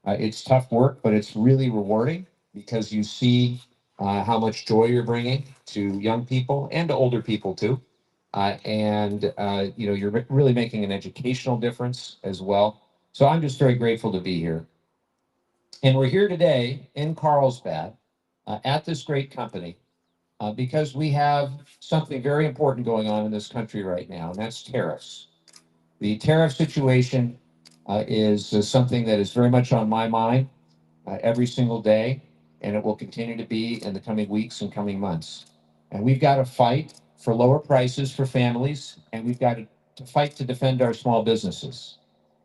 It's tough work, but it's really rewarding because you see how much joy you're bringing to young people and to older people too. You're really making an educational difference as well. So I'm just very grateful to be here. And we're here today in Carlsbad at this great company because we have something very important going on in this country right now, and that's tariffs. The tariff situation is something that is very much on my mind every single day, and it will continue to be in the coming weeks and coming months. And we've got to fight for lower prices for families, and we've got to fight to defend our small businesses.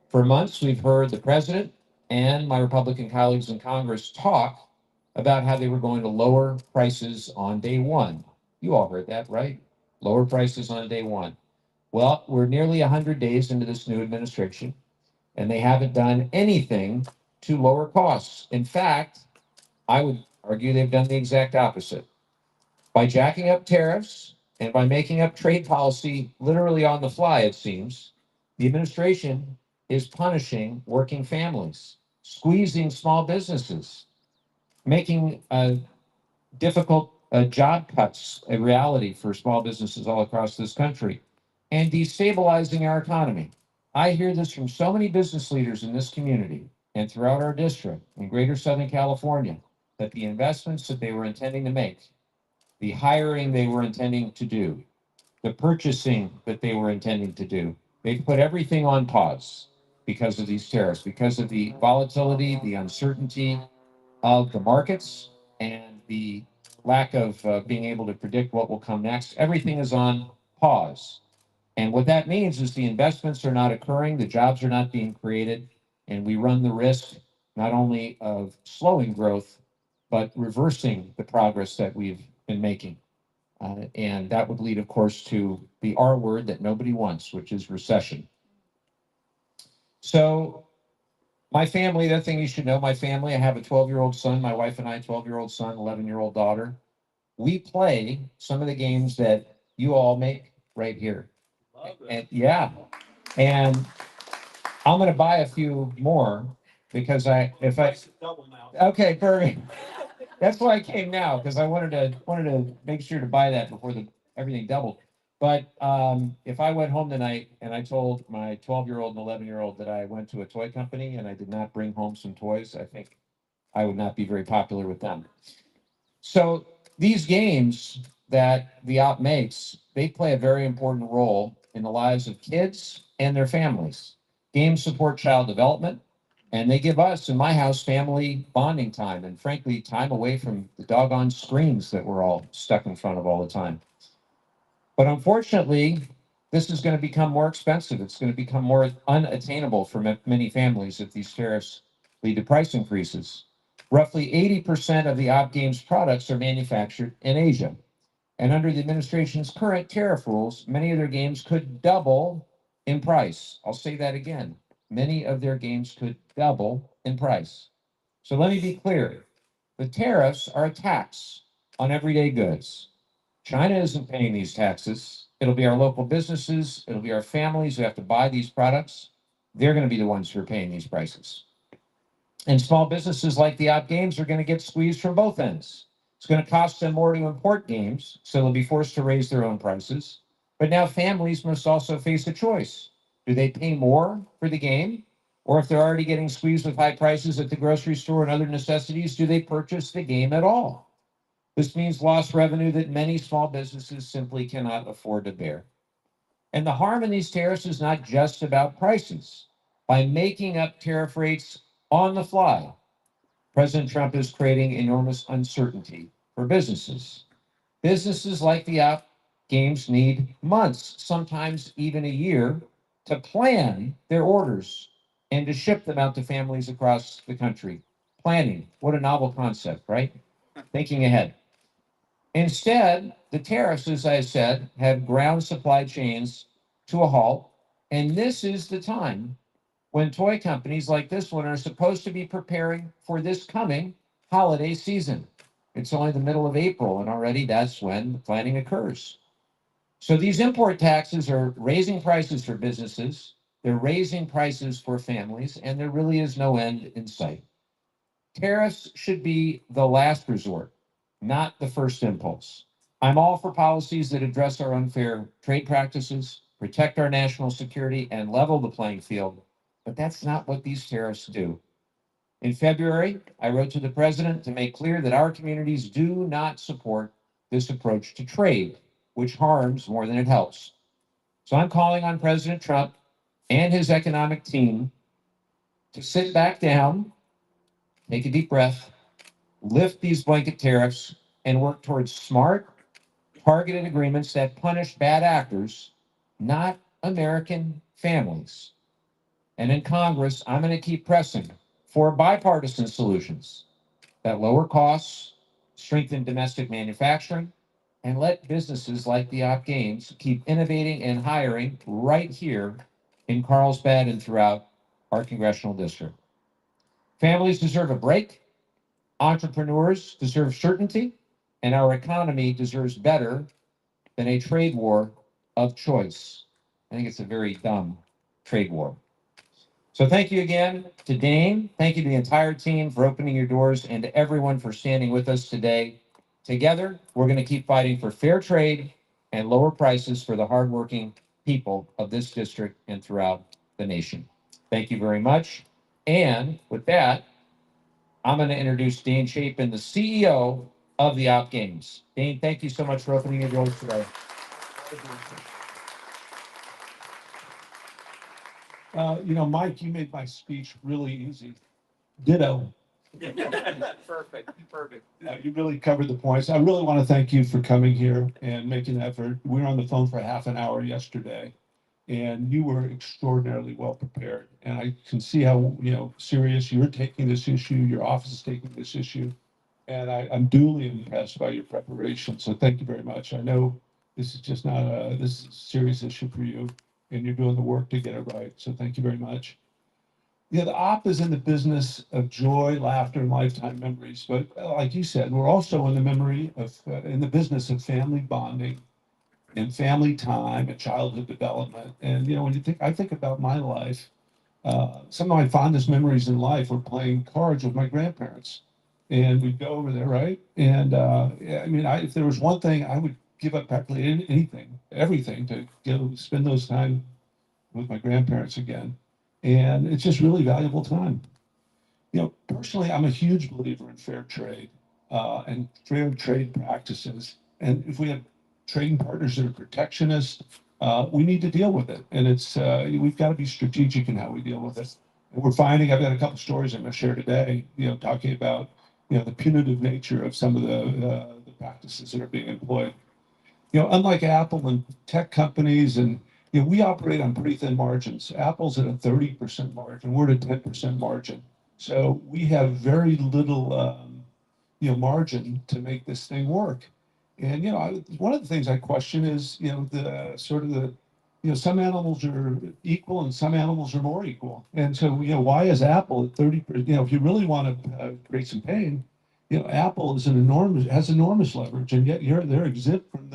For months, we've heard the president and my Republican colleagues in Congress talk about how they were going to lower prices on day one. You all heard that, right? Lower prices on day one. Well, we're nearly 100 days into this new administration, and they haven't done anything to lower costs. In fact, I would argue they've done the exact opposite. By jacking up tariffs and by making up trade policy literally on the fly, it seems, the administration is punishing working families, squeezing small businesses, making difficult job cuts a reality for small businesses all across this country, and destabilizing our economy. I hear this from so many business leaders in this community and throughout our district in greater Southern California that the investments that they were intending to make, the hiring they were intending to do, the purchasing that they were intending to do, they've put everything on pause because of these tariffs, because of the volatility, the uncertainty of the markets, and the lack of being able to predict what will come next. Everything is on pause. And what that means is the investments are not occurring, the jobs are not being created, and we run the risk not only of slowing growth, but reversing the progress that we've been making. And that would lead, of course, to the R word that nobody wants, which is recession. So my family, the thing you should know, my family, I have a 12-year-old son, my wife and I, 12-year-old son, 11-year-old daughter. We play some of the games that you all make right here. And yeah, and I'm going to buy a few more because okay, perfect. That's why I came now because I wanted to make sure to buy that before everything doubled. But if I went home tonight and I told my 12-year-old and 11-year-old that I went to a toy company and I did not bring home some toys, I think I would not be very popular with them. So these games that the op makes, they play a very important role in the lives of kids and their families. Games support child development, and they give us, in my house, family bonding time and, frankly, time away from the doggone screens that we're all stuck in front of all the time. But unfortunately, this is going to become more expensive. It's going to become more unattainable for many families if these tariffs lead to price increases. Roughly 80% of the Op Games products are manufactured in Asia. And under the administration's current tariff rules, many of their games could double in price. I'll say that again. Many of their games could double in price. So let me be clear. The tariffs are a tax on everyday goods. China isn't paying these taxes. It'll be our local businesses. It'll be our families who have to buy these products. They're going to be the ones who are paying these prices. And small businesses like the Op Games are going to get squeezed from both ends. It's going to cost them more to import games, so they'll be forced to raise their own prices. But now families must also face a choice. Do they pay more for the game? Or if they're already getting squeezed with high prices at the grocery store and other necessities, do they purchase the game at all? This means lost revenue that many small businesses simply cannot afford to bear. And the harm in these tariffs is not just about prices. By making up tariff rates on the fly, President Trump is creating enormous uncertainty for businesses. Businesses like the Op Games need months, sometimes even a year, to plan their orders and to ship them out to families across the country. Planning, what a novel concept, right? Thinking ahead. Instead, the tariffs, as I said, have ground supply chains to a halt. And this is the time when toy companies like this one are supposed to be preparing for this coming holiday season. It's only the middle of April, and already that's when the planning occurs. So these import taxes are raising prices for businesses. They're raising prices for families, and there really is no end in sight. Tariffs should be the last resort, not the first impulse. I'm all for policies that address our unfair trade practices, protect our national security, and level the playing field, but that's not what these tariffs do. In February, I wrote to the president to make clear that our communities do not support this approach to trade, which harms more than it helps. So I'm calling on President Trump and his economic team to sit back down, take a deep breath, lift these blanket tariffs, and work towards smart, targeted agreements that punish bad actors, not American families. And in Congress, I'm going to keep pressing for bipartisan solutions that lower costs, strengthen domestic manufacturing, and let businesses like the Op Games keep innovating and hiring right here in Carlsbad and throughout our congressional district. Families deserve a break, entrepreneurs deserve certainty, and our economy deserves better than a trade war of choice. I think it's a very dumb trade war. So thank you again to Dane. Thank you to the entire team for opening your doors and to everyone for standing with us today. Together, we're going to keep fighting for fair trade and lower prices for the hardworking people of this district and throughout the nation. Thank you very much. And with that, I'm going to introduce Dane Chapin, the CEO of the Op Games. Dane, thank you so much for opening your doors today. Mike, you made my speech really easy. Ditto. Perfect. You really covered the points. I really want to thank you for coming here and making an effort. We were on the phone for half an hour yesterday, and you were extraordinarily well prepared. And I can see how serious you're taking this issue. Your office is taking this issue, and I'm duly impressed by your preparation. So thank you very much. I know this is just not this is a serious issue for you, and you're doing the work to get it right. So thank you very much. Yeah, the op is in the business of joy, laughter, and lifetime memories. But like you said, we're also in the business of family bonding and family time and childhood development. And when I think about my life, some of my fondest memories in life were playing cards with my grandparents, and we'd go over there, right? And if there was one thing, I would give up practically anything, everything to spend those time with my grandparents again. And it's just really valuable time. Personally, I'm a huge believer in fair trade and fair trade practices. And if we have trading partners that are protectionist, we need to deal with it. And we've got to be strategic in how we deal with it. And we're finding, I've got a couple stories I'm going to share today, talking about, the punitive nature of some of the practices that are being employed. Unlike Apple and tech companies, and we operate on pretty thin margins. Apple's at a 30% margin. We're at a 10% margin. So we have very little, margin to make this thing work. And one of the things I question is, some animals are equal and some animals are more equal. And so, why is Apple at 30%? If you really want to create some pain, Apple has enormous leverage, and yet they're exempt from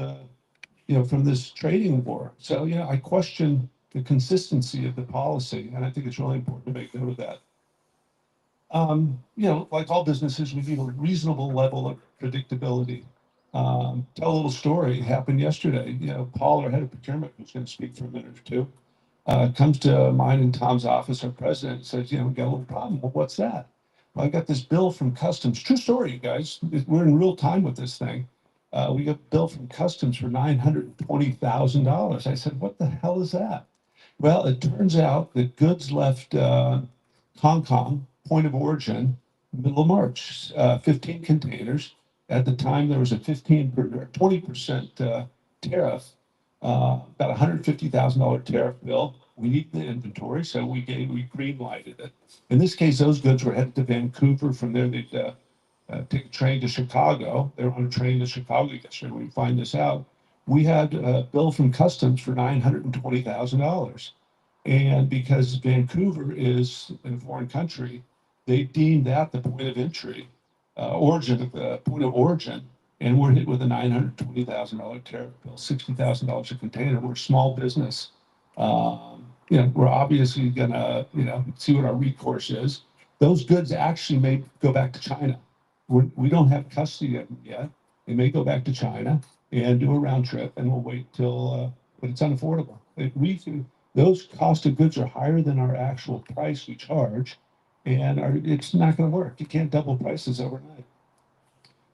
this trading war. So, I question the consistency of the policy, and I think it's really important to make note of that. Like all businesses, we need a reasonable level of predictability. Tell a little story. It happened yesterday. Paul, our head of procurement, who's going to speak for a minute or two, comes to mine and Tom's office, our president, and says, we got a little problem. Well, what's that? Well, I got this bill from Customs. True story, you guys. We're in real time with this thing. We got a bill from Customs for $920,000. I said, what the hell is that? Well, it turns out that goods left Hong Kong, point of origin, middle of March, 15 containers. At the time, there was a 20% tariff, about $150,000 tariff bill. We need the inventory, so we green lighted it. In this case, those goods were headed to Vancouver. From there, they'd take a train to Chicago. They were on a train to Chicago yesterday. We find this out. We had a bill from Customs for $920,000. And because Vancouver is in a foreign country, they deemed that the point of entry, point of origin, and we're hit with a $920,000 tariff bill, $60,000 a container. We're a small business, we're obviously gonna, see what our recourse is. Those goods actually may go back to China. We don't have custody of them yet. They may go back to China and do a round trip, and we'll wait till, but it's unaffordable. Those cost of goods are higher than our actual price we charge, and it's not gonna work. You can't double prices overnight.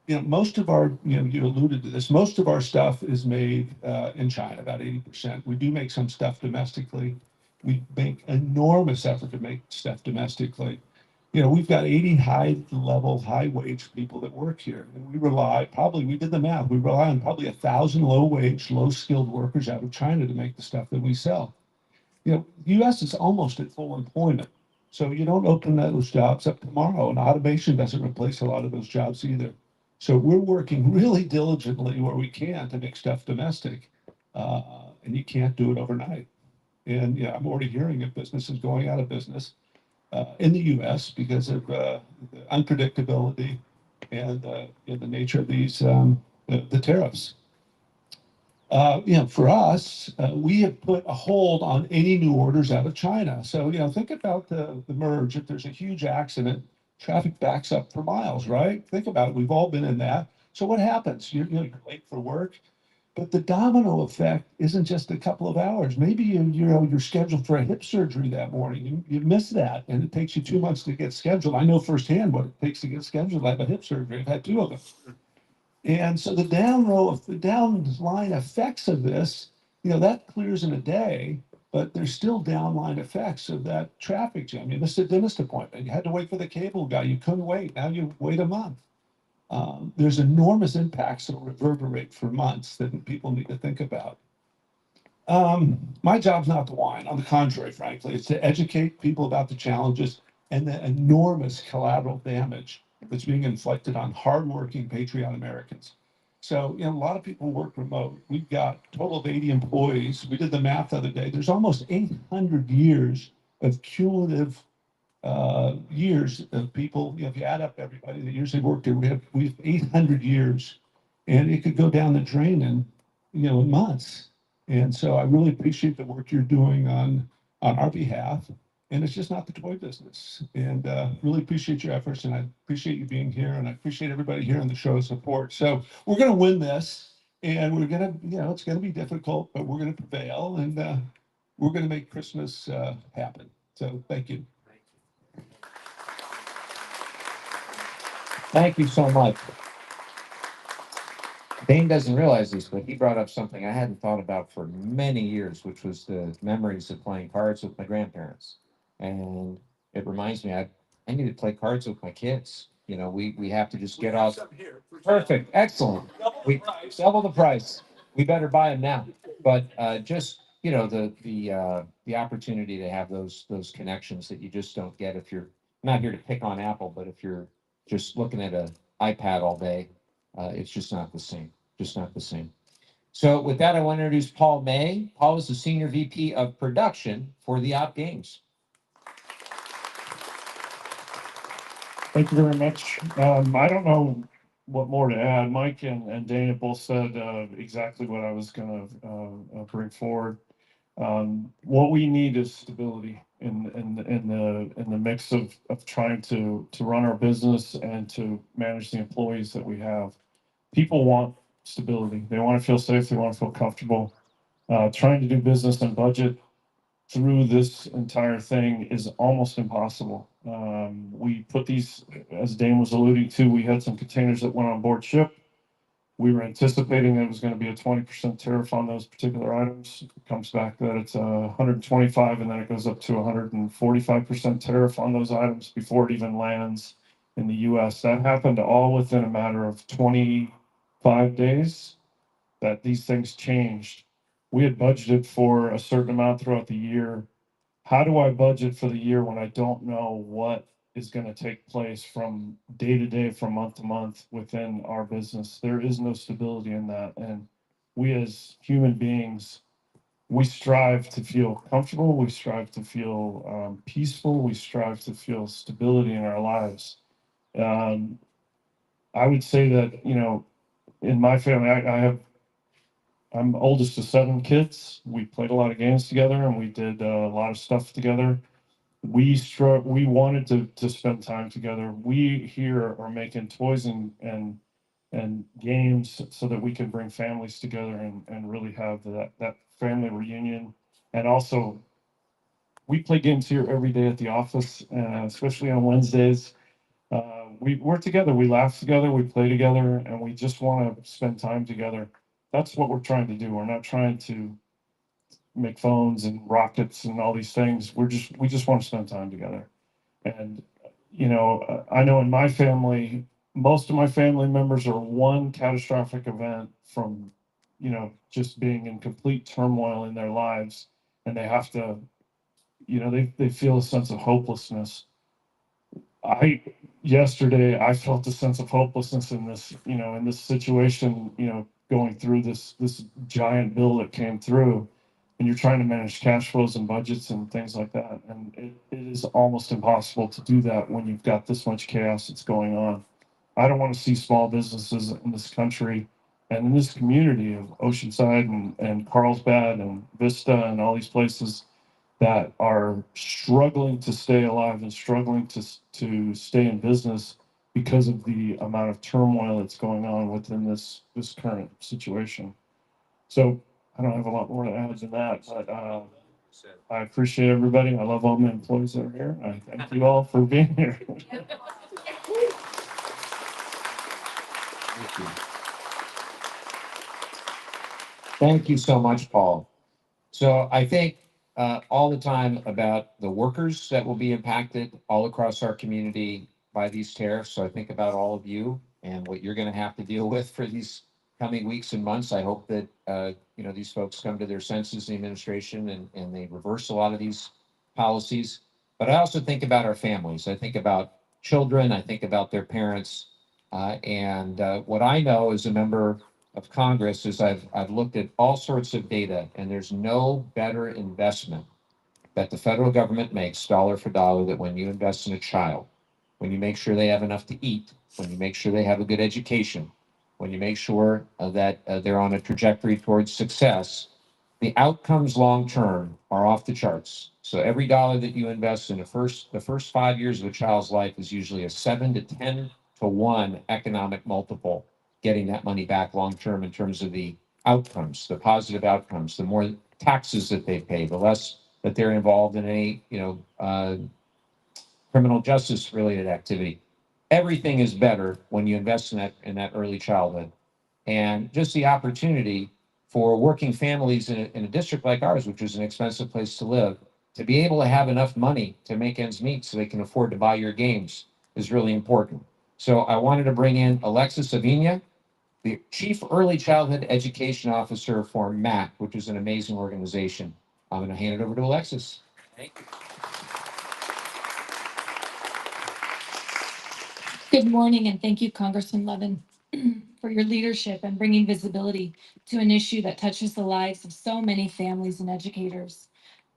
Most of our, you alluded to this, most of our stuff is made in China, about 80%. We do make some stuff domestically. We make enormous effort to make stuff domestically. We've got 80 high-level, high-wage people that work here. And we did the math, we rely on probably 1,000 low-wage, low-skilled workers out of China to make the stuff that we sell. The US is almost at full employment. So you don't open those jobs up tomorrow, and automation doesn't replace a lot of those jobs either. So we're working really diligently where we can to make stuff domestic, and you can't do it overnight. And I'm already hearing of businesses going out of business in the US because of the unpredictability and the nature of these the tariffs. For us, we have put a hold on any new orders out of China. So, think about the merge. If there's a huge accident, traffic backs up for miles, right? Think about it. We've all been in that. So what happens? You're late for work, but the domino effect isn't just a couple of hours. Maybe you're scheduled for a hip surgery that morning. You miss that, and it takes you 2 months to get scheduled. I know firsthand what it takes to get scheduled. I have a hip surgery. I've had two of them. And so the downline effects of this, that clears in a day, but there's still downline effects of that traffic jam. You missed a dentist appointment. You had to wait for the cable guy. You couldn't wait. Now you wait a month. There's enormous impacts that reverberate for months that people need to think about. My job's not to whine. On the contrary, frankly, it's to educate people about the challenges and the enormous collateral damage that's being inflicted on hardworking, patriotic Americans. So, a lot of people work remote. We've got a total of 80 employees. We did the math the other day. There's almost 800 years of cumulative years of people. If you add up everybody, the years they've worked here, we have 800 years, and it could go down the drain in months. And so I really appreciate the work you're doing on our behalf. And it's just not the toy business. And really appreciate your efforts, and I appreciate you being here, and I appreciate everybody here on the show's support. So we're going to win this, and we're going to, it's going to be difficult, but we're going to prevail, and we're going to make Christmas happen. So thank you. Thank you so much. Dane doesn't realize this, but he brought up something I hadn't thought about for many years, which was the memories of playing cards with my grandparents. And it reminds me, I need to play cards with my kids. We have to just get off. Perfect, excellent. We double the price. We better buy them now. But just the opportunity to have those connections that you just don't get if you're not here to pick on Apple, but if you're just looking at an iPad all day, it's just not the same. Just not the same. So with that, I want to introduce Paul May. Paul is the Senior VP of Production for the Op Games. Thank you very much. I don't know what more to add. Mike and Dana both said exactly what I was going to bring forward. What we need is stability in the mix of trying to run our business and to manage the employees that we have. People want stability. They want to feel safe. They want to feel comfortable. Trying to do business and budget through this entire thing is almost impossible. We put these, as Dane was alluding to, we had some containers that went on board ship. We were anticipating it was going to be a 20% tariff on those particular items. It comes back that it's 125, and then it goes up to 145% tariff on those items before it even lands in the US. That happened all within a matter of 25 days that these things changed. We had budgeted for a certain amount throughout the year. How do I budget for the year when I don't know what is going to take place from day to day, from month to month within our business? There is no stability in that. And we as human beings, we strive to feel comfortable. We strive to feel peaceful. We strive to feel stability in our lives. I would say that, in my family, I I'm oldest of 7 kids. We played a lot of games together and we did a lot of stuff together. We wanted to spend time together. We here are making toys and games so that we can bring families together and really have that family reunion. And also, we play games here every day at the office, especially on Wednesdays. We're together, we laugh together, we play together, and we just want to spend time together. That's what we're trying to do. We're not trying to make phones and rockets and all these things. We just want to spend time together. And, I know in my family, most of my family members are one catastrophic event from, just being in complete turmoil in their lives. And they have to, they feel a sense of hopelessness. Yesterday, I felt a sense of hopelessness in this situation, going through this giant bill that came through, and you're trying to manage cash flows and budgets and things like that. And it is almost impossible to do that when you've got this much chaos that's going on. I don't want to see small businesses in this country and in this community of Oceanside and Carlsbad and Vista and all these places that are struggling to stay alive and struggling to stay in business because of the amount of turmoil that's going on within this current situation. So I don't have a lot more to add than that, but I appreciate everybody. I love all my employees that are here. I thank you all for being here. Thank you. Thank you so much, Paul. So I think all the time about the workers that will be impacted all across our community by these tariffs. So I think about all of you and what you're going to have to deal with for these coming weeks and months. I hope that these folks come to their senses, the administration, and they reverse a lot of these policies. But I also think about our families. I think about children. I think about their parents. And what I know as a member of Congress is I've looked at all sorts of data, and there's no better investment that the federal government makes dollar for dollar that when you invest in a child, when you make sure they have enough to eat, when you make sure they have a good education, when you make sure that they're on a trajectory towards success, the outcomes long term are off the charts. So every dollar that you invest in the first 5 years of a child's life is usually a 7 to 10 to 1 economic multiple, getting that money back long term in terms of the outcomes, the positive outcomes, the more taxes that they pay, the less that they're involved in any criminal justice related activity. Everything is better when you invest in that early childhood, and just the opportunity for working families in a district like ours, which is an expensive place to live, to be able to have enough money to make ends meet so they can afford to buy your games is really important. So I wanted to bring in Alexis Avina, the Chief Early Childhood Education Officer for MAC, which is an amazing organization. I'm going to hand it over to Alexis. Thank you. Good morning, and thank you, Congressman Levin, for your leadership and bringing visibility to an issue that touches the lives of so many families and educators.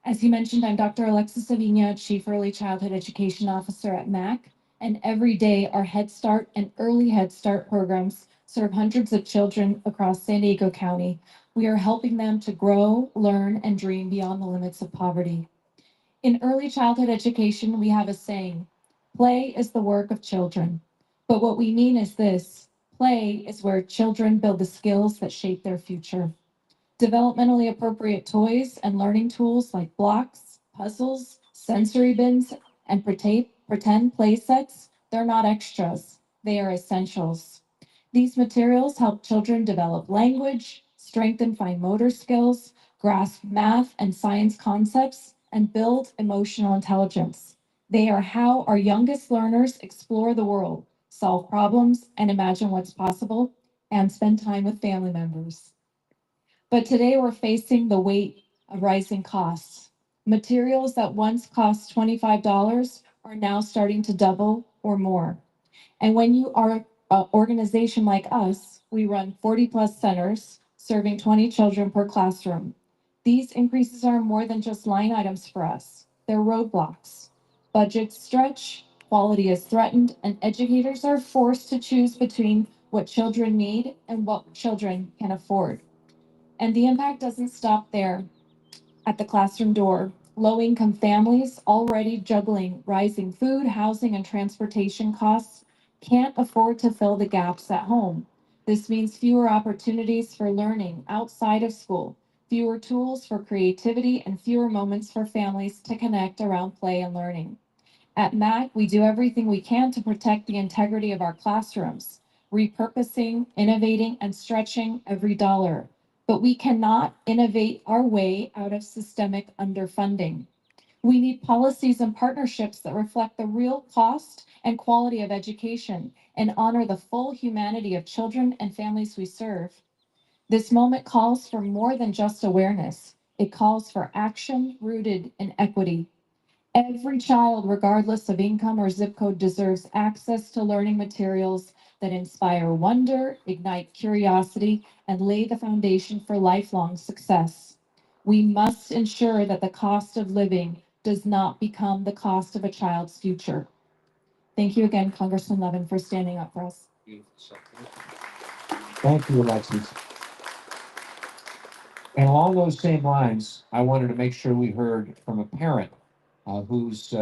As you mentioned, I'm Dr. Alexis Avina, Chief Early Childhood Education Officer at MAC, and every day our Head Start and Early Head Start programs serve hundreds of children across San Diego County. We are helping them to grow, learn, and dream beyond the limits of poverty. In early childhood education, we have a saying, play is the work of children. But what we mean is this, play is where children build the skills that shape their future. Developmentally appropriate toys and learning tools like blocks, puzzles, sensory bins, and pretend play sets, they're not extras, they are essentials. These materials help children develop language, strengthen fine motor skills, grasp math and science concepts, and build emotional intelligence. They are how our youngest learners explore the world, solve problems, and imagine what's possible, and spend time with family members. But today we're facing the weight of rising costs. Materials that once cost $25 are now starting to double or more. And when you are an organization like us, we run 40 plus centers serving 20 children per classroom. These increases are more than just line items for us. They're roadblocks. Budgets stretch, quality is threatened, and educators are forced to choose between what children need and what children can afford. And the impact doesn't stop there at the classroom door. Low-income families already juggling rising food, housing, and transportation costs can't afford to fill the gaps at home. This means fewer opportunities for learning outside of school, fewer tools for creativity, and fewer moments for families to connect around play and learning. At MAC, we do everything we can to protect the integrity of our classrooms, repurposing, innovating, and stretching every dollar. But we cannot innovate our way out of systemic underfunding. We need policies and partnerships that reflect the real cost and quality of education and honor the full humanity of children and families we serve. This moment calls for more than just awareness. It calls for action rooted in equity. Every child, regardless of income or zip code, deserves access to learning materials that inspire wonder, ignite curiosity, and lay the foundation for lifelong success. We must ensure that the cost of living does not become the cost of a child's future. Thank you again, Congressman Levin, for standing up for us. Thank you, Alexis. And along those same lines, I wanted to make sure we heard from a parent who's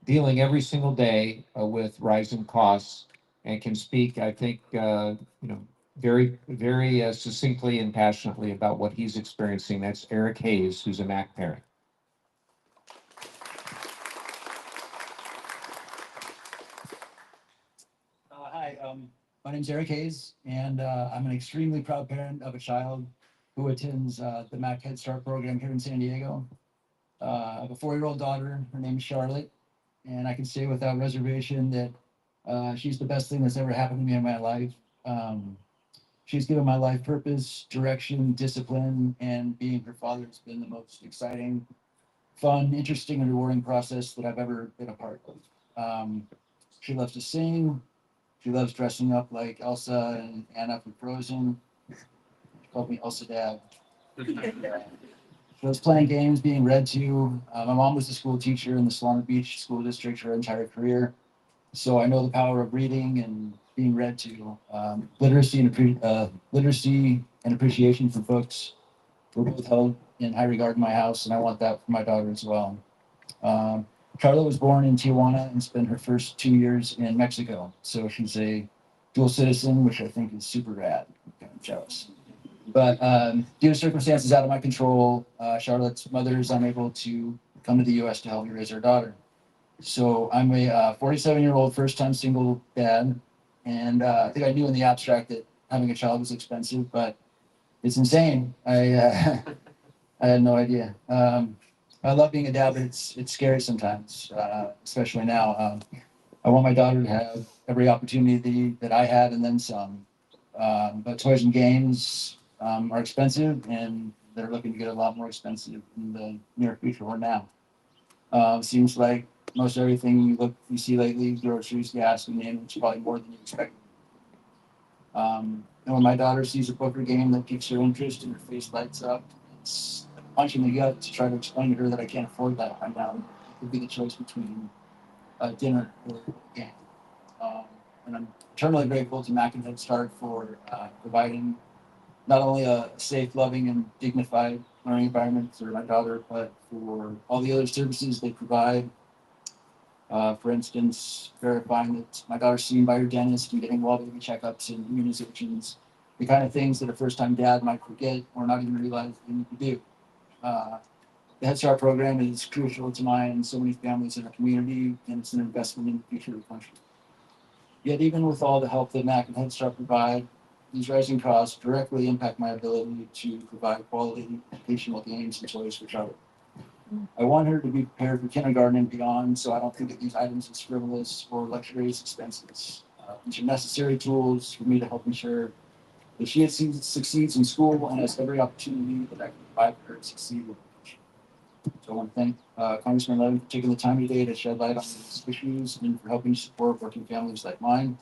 dealing every single day with rising costs and can speak, I think, very, very succinctly and passionately about what he's experiencing. That's Eric Hayes, who's a MAC parent. Hi, my name's Eric Hayes, and I'm an extremely proud parent of a child who attends the MAC Head Start program here in San Diego. I have a 4-year-old daughter. Her name is Charlotte, and I can say without reservation that she's the best thing that's ever happened to me in my life. She's given my life purpose, direction, discipline, and being her father has been the most exciting, fun, interesting, and rewarding process that I've ever been a part of. She loves to sing. She loves dressing up like Elsa and Anna from Frozen. She called me Elsa Dad. She loves playing games, being read to. My mom was a school teacher in the Solana Beach School District her entire career. So I know the power of reading and being read to. Literacy and appreciation for books were both held in high regard in my house, and I want that for my daughter as well. Charlotte was born in Tijuana and spent her first 2 years in Mexico. So she's a dual citizen, which I think is super rad. I'm kind of jealous. But due to circumstances out of my control, Charlotte's mother is unable to come to the US to help me raise her daughter. So I'm a 47-year-old first-time single dad. And I think I knew in the abstract that having a child was expensive, but it's insane. I had no idea. I love being a dad, but it's scary sometimes, especially now. I want my daughter to have every opportunity that I had and then some. But toys and games are expensive, and they're looking to get a lot more expensive in the near future or now. Seems like most everything you see lately, groceries, gas, you name it, it's probably more than you expect. And when my daughter sees a book or game that piques her interest and her face lights up, it's a punch in the gut to try to explain to her that I can't afford that right now. It could be the choice between dinner or a game. And I'm eternally grateful to Mac and Head Start for providing not only a safe, loving, and dignified learning environment for my daughter, but for all the other services they provide. For instance, verifying that my daughter's seen by her dentist and getting well baby checkups and immunizations, the kind of things that a first-time dad might forget or not even realize they need to do. The Head Start program is crucial to mine and so many families in our community, and it's an investment in the future of the country. Yet even with all the help that MAC and Head Start provide, these rising costs directly impact my ability to provide quality educational games and toys for Charlotte. I want her to be prepared for kindergarten and beyond, so I don't think of these items as frivolous or luxurious expenses. These are necessary tools for me to help ensure that she succeeds in school and has every opportunity that I can provide for her to succeed with. So I want to thank Congressman Levin for taking the time today to shed light on these issues and for helping support working families like mine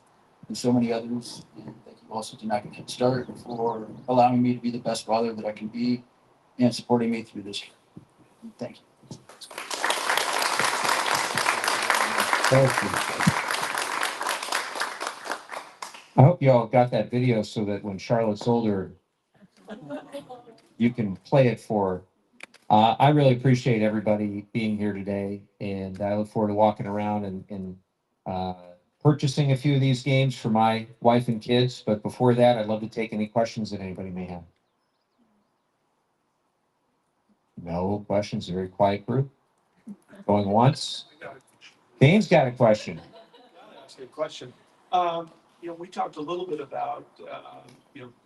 and so many others. And thank you also to MAC and Head Start for allowing me to be the best father that I can be and supporting me through this journey. Thank you. Thank you. I hope you all got that video so that when Charlotte's older, you can play it for. I really appreciate everybody being here today, and I look forward to walking around and purchasing a few of these games for my wife and kids. But before that, I'd love to take any questions that anybody may have. No questions, a very quiet group. Going once. Dane's got a question. Ask you a question. We talked a little bit about,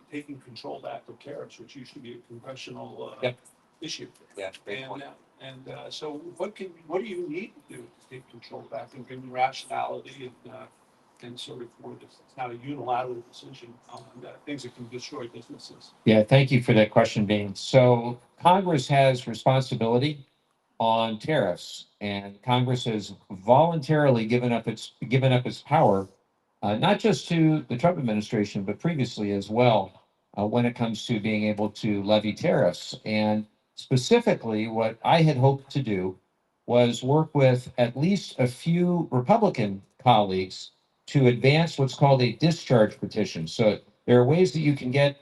taking control back of tariffs, which used to be a congressional Yep. issue. Yeah. So what do you need to do to take control back and bring rationality and sort of for this, it's not a unilateral decision on things that can destroy businesses? Yeah, thank you for that question, Dane. So Congress has responsibility on tariffs, and Congress has voluntarily given up its power, not just to the Trump administration, but previously as well, when it comes to being able to levy tariffs. And specifically, what I had hoped to do was work with at least a few Republican colleagues to advance what's called a discharge petition. So there are ways that you can get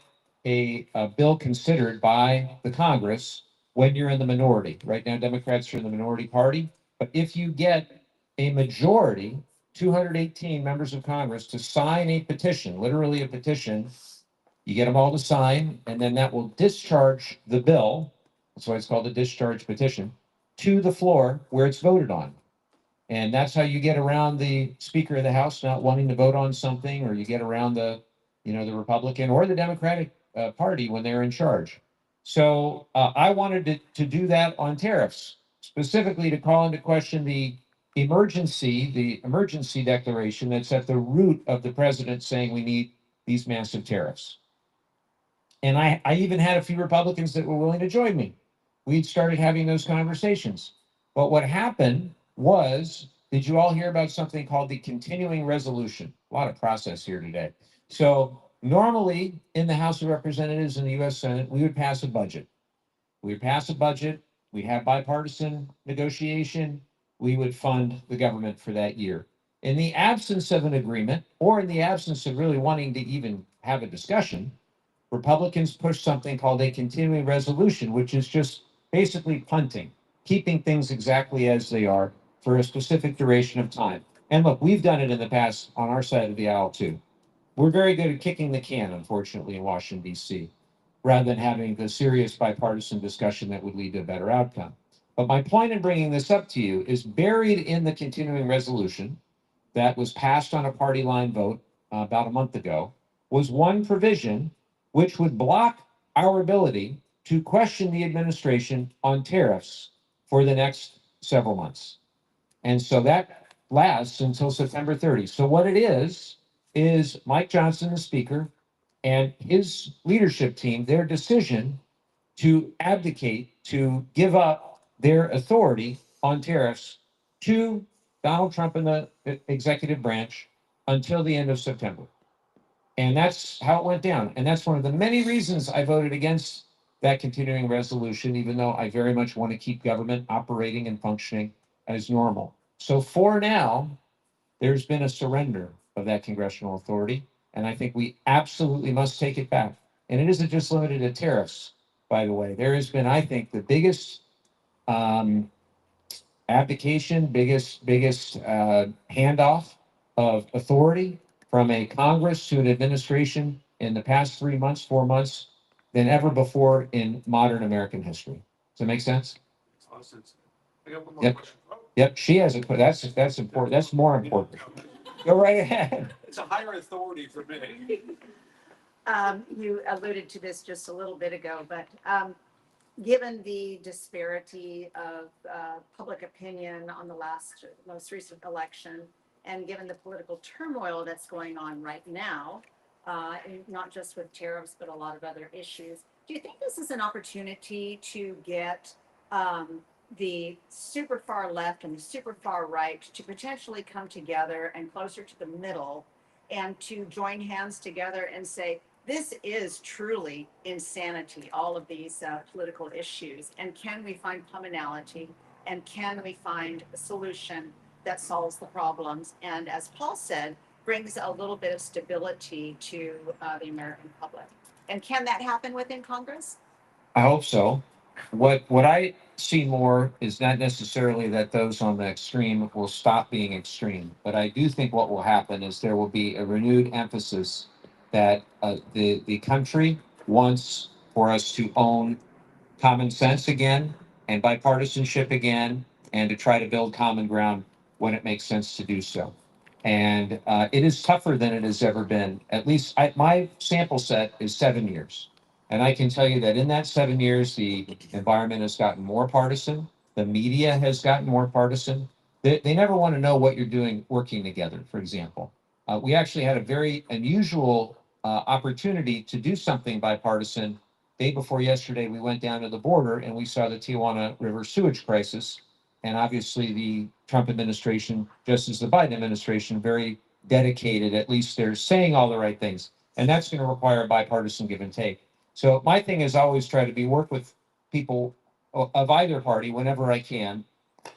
a bill considered by the Congress when you're in the minority. Right now, Democrats are in the minority party. But if you get a majority, 218 members of Congress, to sign a petition, literally a petition, you get them all to sign, and then that will discharge the bill. That's why it's called a discharge petition, to the floor where it's voted on. And that's how you get around the Speaker of the House not wanting to vote on something, or you get around the Republican or the Democratic Party when they're in charge. So I wanted to do that on tariffs, specifically to call into question the emergency declaration that's at the root of the president saying we need these massive tariffs. And I even had a few Republicans that were willing to join me. We'd started having those conversations. But what happened was, did you all hear about something called the continuing resolution? A lot of process here today. So normally in the House of Representatives and the US Senate, we would pass a budget. We would pass a budget, we have bipartisan negotiation, we would fund the government for that year. In the absence of an agreement, or in the absence of really wanting to even have a discussion, Republicans pushed something called a continuing resolution, which is just basically punting, keeping things exactly as they are for a specific duration of time. And look, we've done it in the past on our side of the aisle too. We're very good at kicking the can, unfortunately, in Washington, D.C., rather than having the serious bipartisan discussion that would lead to a better outcome. But my point in bringing this up to you is buried in the continuing resolution that was passed on a party line vote about a month ago was one provision which would block our ability to question the administration on tariffs for the next several months. And so that lasts until September 30. So what it is Mike Johnson, the speaker, and his leadership team, their decision to abdicate, to give up their authority on tariffs to Donald Trump and the executive branch until the end of September. And that's how it went down. And that's one of the many reasons I voted against that continuing resolution, even though I very much want to keep government operating and functioning as normal. So for now, there's been a surrender of that congressional authority. And I think we absolutely must take it back. And it isn't just limited to tariffs, by the way. There has been, I think, the biggest abdication, biggest handoff of authority from a Congress to an administration in the past 3 months, 4 months than ever before in modern American history. Does that make sense? Makes a lot of sense. I got one more Yep. question. Yep, she has a, that's important. That's more important. Go right ahead. It's a higher authority for me. You alluded to this just a little bit ago, but given the disparity of public opinion on the most recent election, and given the political turmoil that's going on right now, not just with tariffs, but a lot of other issues, do you think this is an opportunity to get the super far left and the super far right to potentially come together and closer to the middle and to join hands together and say, this is truly insanity, all of these political issues. And can we find commonality? And can we find a solution that solves the problems? And as Paul said, brings a little bit of stability to the American public. And can that happen within Congress? I hope so. What I see more is not necessarily that those on the extreme will stop being extreme, but I do think what will happen is there will be a renewed emphasis that the country wants for us to own common sense again and bipartisanship again, and to try to build common ground when it makes sense to do so. And it is tougher than it has ever been. At least my sample set is 7 years. And I can tell you that in that 7 years, the environment has gotten more partisan. The media has gotten more partisan. They never want to know what you're doing working together, for example. We actually had a very unusual opportunity to do something bipartisan. Day before yesterday, we went down to the border and we saw the Tijuana River sewage crisis. And obviously, the Trump administration, just as the Biden administration, very dedicated, at least they're saying all the right things. And that's going to require a bipartisan give and take. So my thing is always try to work with people of either party whenever I can,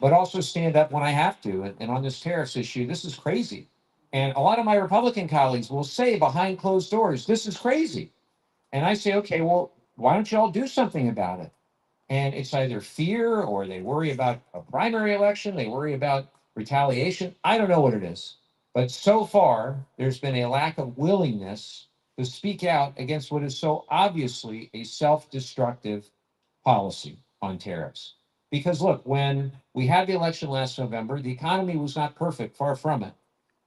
but also stand up when I have to. And on this tariffs issue, this is crazy. And a lot of my Republican colleagues will say behind closed doors, this is crazy. And I say, okay, well, why don't you all do something about it? And it's either fear or they worry about a primary election, they worry about retaliation. I don't know what it is. But so far, there's been a lack of willingness to speak out against what is so obviously a self destructive policy on tariffs. Because look, when we had the election last November, the economy was not perfect, far from it.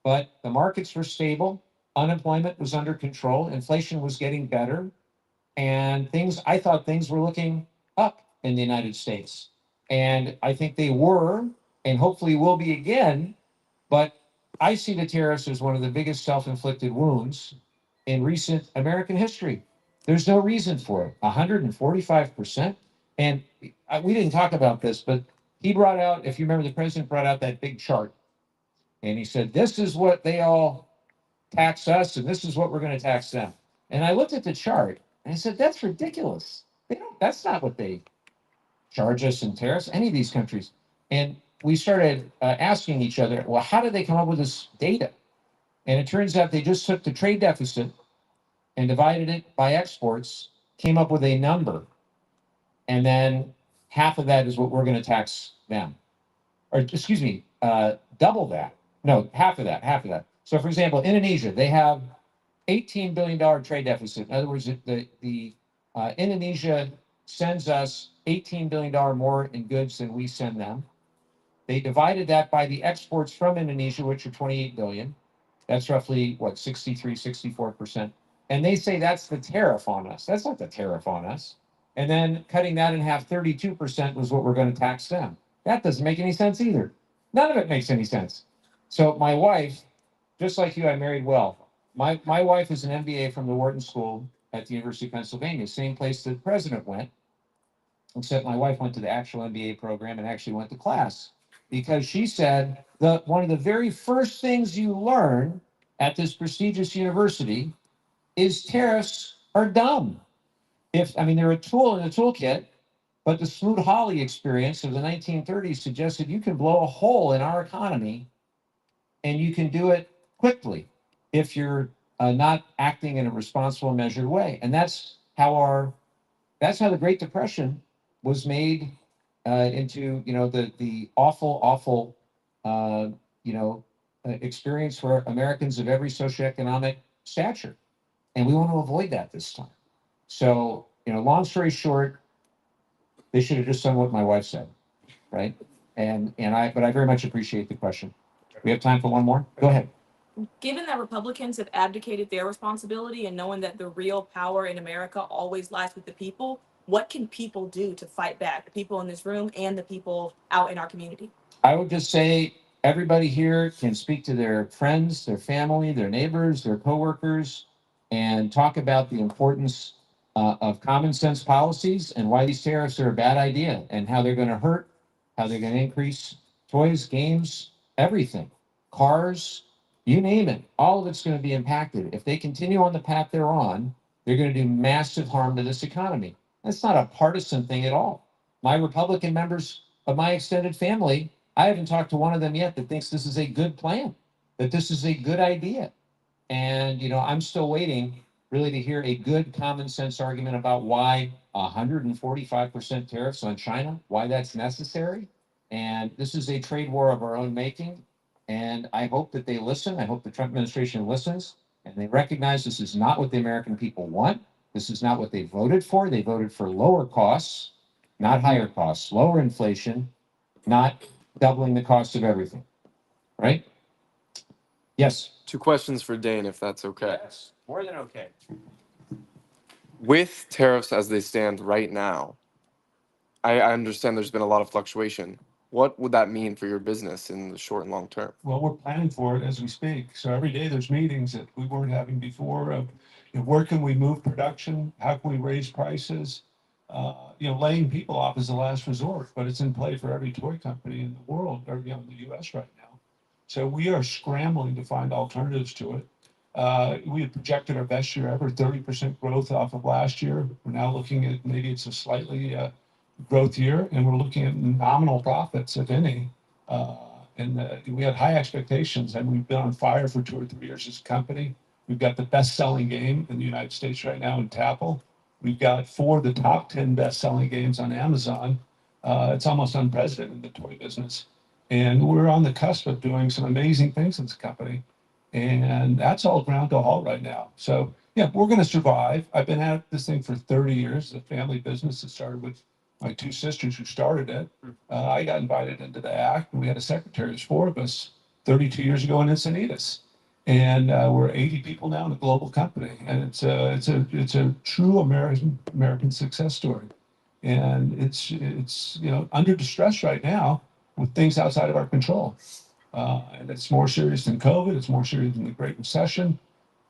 But the markets were stable, unemployment was under control, inflation was getting better, and I thought things were looking up in the United States. And I think they were, and hopefully will be again. But I see the tariffs as one of the biggest self inflicted wounds in recent American history. There's no reason for it. 145%. And we didn't talk about this, but he brought out, if you remember, the president brought out that big chart. And he said, this is what they all tax us, and this is what we're going to tax them. And I looked at the chart and I said, that's ridiculous. That's not what they charge us in tariffs, any of these countries. And we started asking each other, well, how did they come up with this data? And it turns out they just took the trade deficit and divided it by exports, came up with a number. And then half of that is what we're going to tax them. Or excuse me, double that. No, half of that. So for example, Indonesia, they have $18 billion trade deficit. In other words, the Indonesia sends us $18 billion more in goods than we send them. They divided that by the exports from Indonesia, which are 28 billion. That's roughly what, 63, 64%. And they say that's the tariff on us. That's not the tariff on us. And then cutting that in half, 32% was what we're going to tax them. That doesn't make any sense either. None of it makes any sense. So my wife, just like you, I married well. My wife is an MBA from the Wharton School at the University of Pennsylvania, same place the president went, except my wife went to the actual MBA program and actually went to class because she said one of the very first things you learn at this prestigious university is tariffs are dumb. They're a tool in the toolkit, but the Smoot-Hawley experience of the 1930s suggested you can blow a hole in our economy and you can do it quickly if you're not acting in a responsible, measured way. And that's how the Great Depression was made into the awful experience for Americans of every socioeconomic stature, and we want to avoid that this time. So long story short, they should have just done what my wife said, right? But I very much appreciate the question. We have time for one more. Go ahead. Given that Republicans have abdicated their responsibility and knowing that the real power in America always lies with the people, what can people do to fight back? The people in this room and the people out in our community. I would just say everybody here can speak to their friends, their family, their neighbors, their coworkers, and talk about the importance of common sense policies and why these tariffs are a bad idea and how they're going to hurt, how they're going to increase toys, games, everything, cars, you name it. All of it's going to be impacted. If they continue on the path they're on, they're going to do massive harm to this economy. That's not a partisan thing at all. My Republican members of my extended family, I haven't talked to one of them yet that thinks this is a good plan, that this is a good idea. And, I'm still waiting really to hear a good common sense argument about why 145% tariffs on China, why that's necessary. And this is a trade war of our own making. And I hope that they listen. I hope the Trump administration listens and they recognize this is not what the American people want. This is not what they voted for. They voted for lower costs, not higher costs, lower inflation, not doubling the cost of everything. Right? Yes. Two questions for Dane, if that's okay. Yes. More than okay. With tariffs as they stand right now, I understand there's been a lot of fluctuation. What would that mean for your business in the short and long term? Well, we're planning for it as we speak. So every day there's meetings that we weren't having before of, where can we move production? How can we raise prices? Laying people off is the last resort, but it's in play for every toy company in the world, or, in the US right now. So we are scrambling to find alternatives to it. We had projected our best year ever, 30% growth off of last year. We're now looking at maybe it's a slightly growth year, and we're looking at nominal profits, if any. We had high expectations, and we've been on fire for 2 or 3 years as a company. We've got the best-selling game in the United States right now in Tapple. We've got 4 of the top 10 best-selling games on Amazon. It's almost unprecedented in the toy business. And we're on the cusp of doing some amazing things in this company. And that's all ground to a halt right now. So, yeah, we're going to survive. I've been at this thing for 30 years. The family business that started with my 2 sisters who started it. I got invited into the act, and we had a secretary. There's 4 of us 32 years ago in Encinitas. And we're 80 people now in a global company. And it's a true American success story. And it's under distress right now with things outside of our control. And it's more serious than COVID. It's more serious than the Great Recession.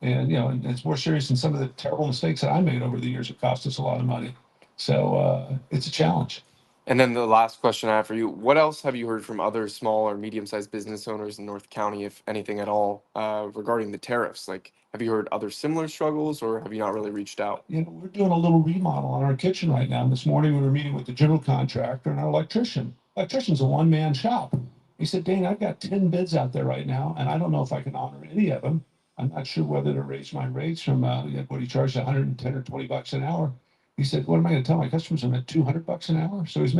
And it's more serious than some of the terrible mistakes that I made over the years that cost us a lot of money. So it's a challenge. And then the last question I have for you, what else have you heard from other small or medium-sized business owners in North County, if anything at all, regarding the tariffs? Like, have you heard other similar struggles, or have you not really reached out? We're doing a little remodel on our kitchen right now. This morning we were meeting with the general contractor and our electrician. Electrician's a one-man shop. He said, Dane, I've got 10 bids out there right now, and I don't know if I can honor any of them. I'm not sure whether to raise my rates from what he charged, 110 or 20 bucks an hour. He said, what am I going to tell my customers? I'm at 200 bucks an hour. So he's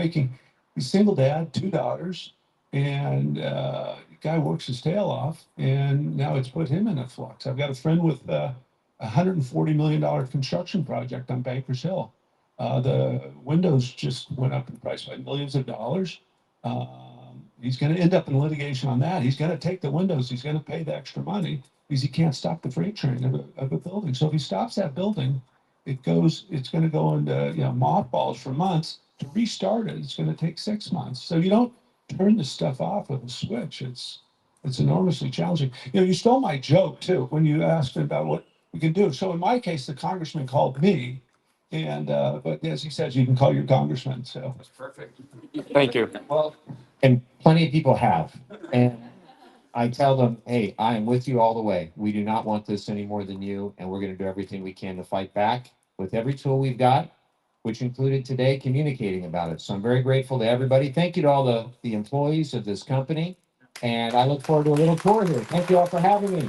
single dad, 2 daughters, and the guy works his tail off, and now it's put him in a flux. I've got a friend with a $140 million construction project on Bankers Hill. The windows just went up in price by millions of dollars. He's going to end up in litigation on that. He's going to take the windows. He's going to pay the extra money because he can't stop the freight train of a building. So if he stops that building, it's going to go into mothballs for months. To restart it, it's going to take 6 months. So you don't turn this stuff off with a switch. It's enormously challenging. You stole my joke too when you asked me about what we can do. So in my case, the congressman called me, and but as he says, you can call your congressman. So That's perfect. Thank you. Well, and plenty of people have. And I tell them, hey, I am with you all the way. We do not want this any more than you, and we're going to do everything we can to fight back with every tool we've got, which included today communicating about it. So I'm very grateful to everybody. Thank you to all the employees of this company, and I look forward to a little tour here. Thank you all for having me.